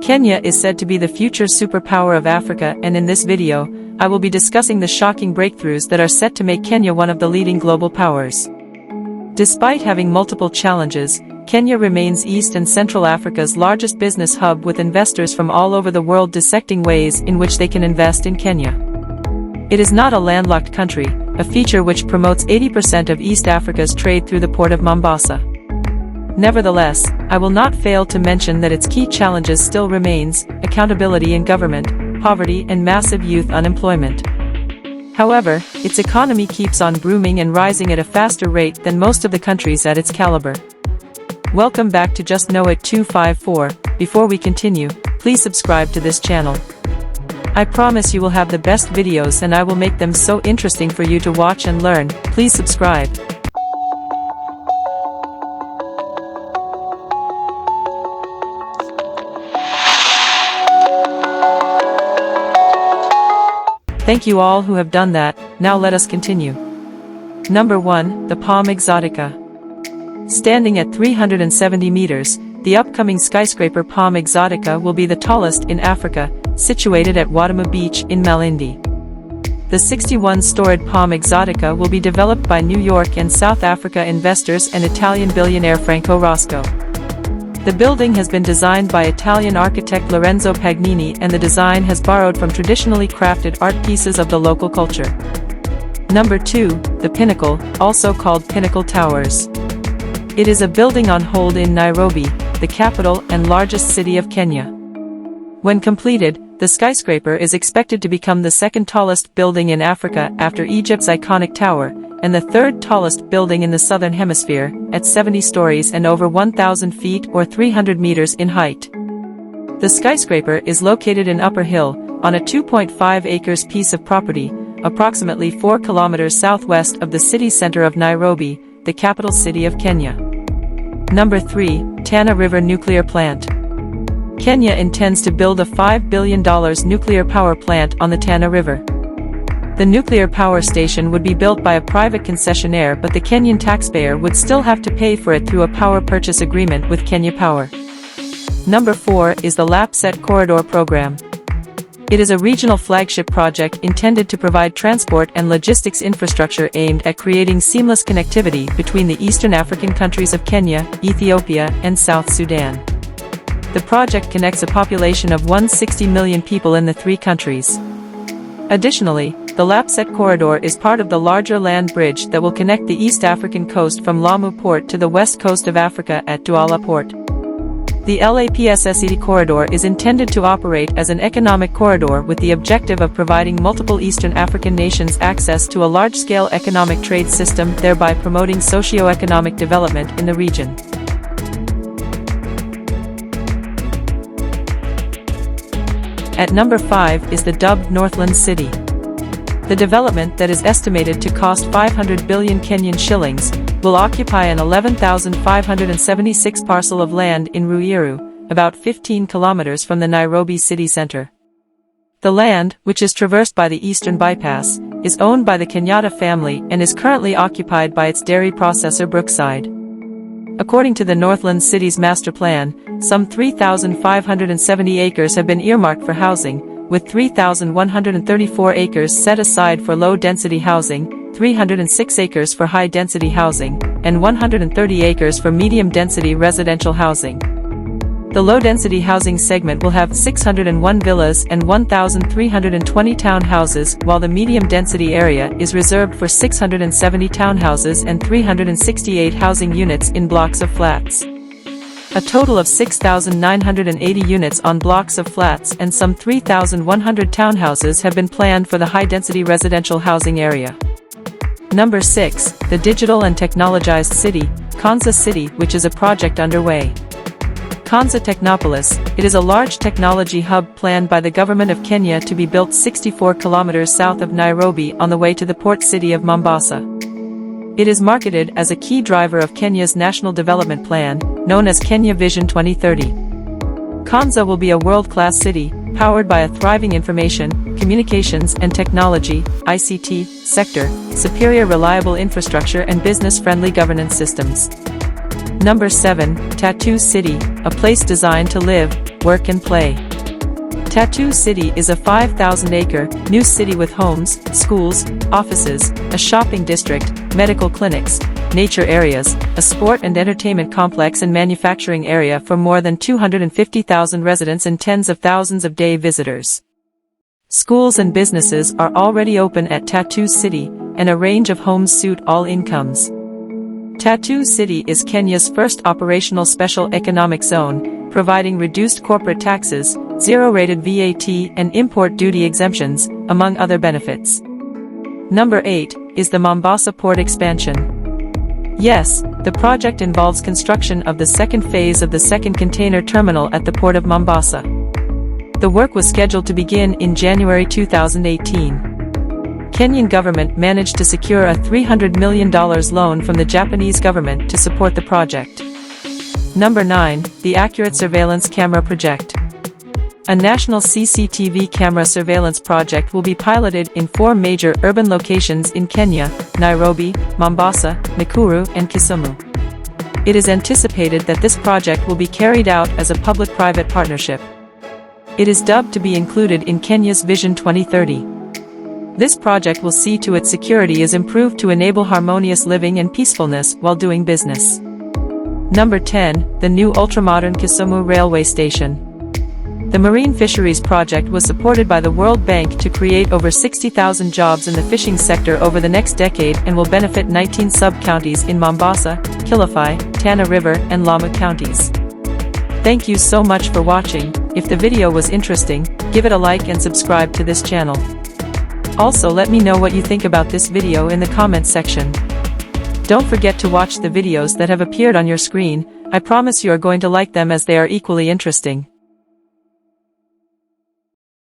Kenya is said to be the future superpower of Africa, and in this video, I will be discussing the shocking breakthroughs that are set to make Kenya one of the leading global powers. Despite having multiple challenges, Kenya remains East and Central Africa's largest business hub, with investors from all over the world dissecting ways in which they can invest in Kenya. It is not a landlocked country, a feature which promotes 80% of East Africa's trade through the Port of Mombasa. Nevertheless, I will not fail to mention that its key challenges still remains accountability in government, poverty and massive youth unemployment. However, its economy keeps on booming and rising at a faster rate than most of the countries at its caliber. Welcome back to Just Know It 254. Before we continue, please subscribe to this channel. I promise you will have the best videos and I will make them so interesting for you to watch and learn. Please subscribe. Thank you all who have done that. Now let us continue. Number 1, the Palm Exotica. Standing at 370 meters, the upcoming skyscraper Palm Exotica will be the tallest in Africa, situated at Watamu Beach in Malindi. The 61-storied Palm Exotica will be developed by New York and South Africa investors and Italian billionaire Franco Rosco. The building has been designed by Italian architect Lorenzo Pagnini, and the design has borrowed from traditionally crafted art pieces of the local culture. Number 2, the Pinnacle, also called Pinnacle Towers. It is a building on hold in Nairobi, the capital and largest city of Kenya. When completed, the skyscraper is expected to become the second tallest building in Africa after Egypt's iconic tower, and the third tallest building in the southern hemisphere, at 70 stories and over 1,000 feet or 300 meters in height. The skyscraper is located in Upper Hill, on a 2.5 acres piece of property, approximately 4 kilometers southwest of the city center of Nairobi, the capital city of Kenya. Number 3, Tana River Nuclear Plant. Kenya intends to build a $5 billion nuclear power plant on the Tana River. The nuclear power station would be built by a private concessionaire, but the Kenyan taxpayer would still have to pay for it through a power purchase agreement with Kenya Power. Number 4 is the LAPSSET Corridor Program. It is a regional flagship project intended to provide transport and logistics infrastructure aimed at creating seamless connectivity between the Eastern African countries of Kenya, Ethiopia, and South Sudan. The project connects a population of 160 million people in the three countries. Additionally, the LAPSSET corridor is part of the larger land bridge that will connect the East African coast from Lamu Port to the west coast of Africa at Douala Port. The LAPSSET corridor is intended to operate as an economic corridor with the objective of providing multiple Eastern African nations access to a large-scale economic trade system, thereby promoting socio-economic development in the region. At number 5 is the dubbed Northland City. The development, that is estimated to cost 500 billion Kenyan shillings, will occupy an 11,576 parcel of land in Ruiru, about 15 kilometers from the Nairobi city center. The land, which is traversed by the Eastern Bypass, is owned by the Kenyatta family and is currently occupied by its dairy processor Brookside. According to the Northland City's master plan, some 3,570 acres have been earmarked for housing, with 3,134 acres set aside for low-density housing, 306 acres for high-density housing, and 130 acres for medium-density residential housing. The low-density housing segment will have 601 villas and 1,320 townhouses, while the medium-density area is reserved for 670 townhouses and 368 housing units in blocks of flats. A total of 6,980 units on blocks of flats and some 3,100 townhouses have been planned for the high-density residential housing area. Number 6, the Digital and Technologized City, Konza City, which is a project underway. Konza Technopolis, it is a large technology hub planned by the government of Kenya to be built 64 kilometers south of Nairobi on the way to the port city of Mombasa. It is marketed as a key driver of Kenya's National Development Plan, known as Kenya Vision 2030. Konza will be a world-class city, powered by a thriving information, communications and technology (ICT) sector, superior reliable infrastructure and business-friendly governance systems. Number 7, Tattoo City, a place designed to live, work and play. Tattoo City is a 5,000-acre, new city with homes, schools, offices, a shopping district, medical clinics, nature areas, a sport and entertainment complex and manufacturing area for more than 250,000 residents and tens of thousands of day visitors. Schools and businesses are already open at Tattoo City, and a range of homes suit all incomes. Tattoo City is Kenya's first operational special economic zone, providing reduced corporate taxes, zero-rated VAT and import duty exemptions, among other benefits. Number 8 is the Mombasa Port expansion. Yes, the project involves construction of the second phase of the second container terminal at the Port of Mombasa. The work was scheduled to begin in January 2018. Kenyan government managed to secure a $300 million loan from the Japanese government to support the project. Number 9, the Accurate Surveillance Camera Project. A national CCTV camera surveillance project will be piloted in 4 major urban locations in Kenya: Nairobi, Mombasa, Nakuru, and Kisumu. It is anticipated that this project will be carried out as a public-private partnership. It is dubbed to be included in Kenya's Vision 2030. This project will see to its security is improved to enable harmonious living and peacefulness while doing business. Number 10, the new ultramodern Kisumu railway station. The Marine Fisheries project was supported by the World Bank to create over 60,000 jobs in the fishing sector over the next decade and will benefit 19 sub-counties in Mombasa, Kilifi, Tana River, and Lamu counties. Thank you so much for watching. If the video was interesting, give it a like and subscribe to this channel. Also, let me know what you think about this video in the comments section. Don't forget to watch the videos that have appeared on your screen. I promise you are going to like them as they are equally interesting.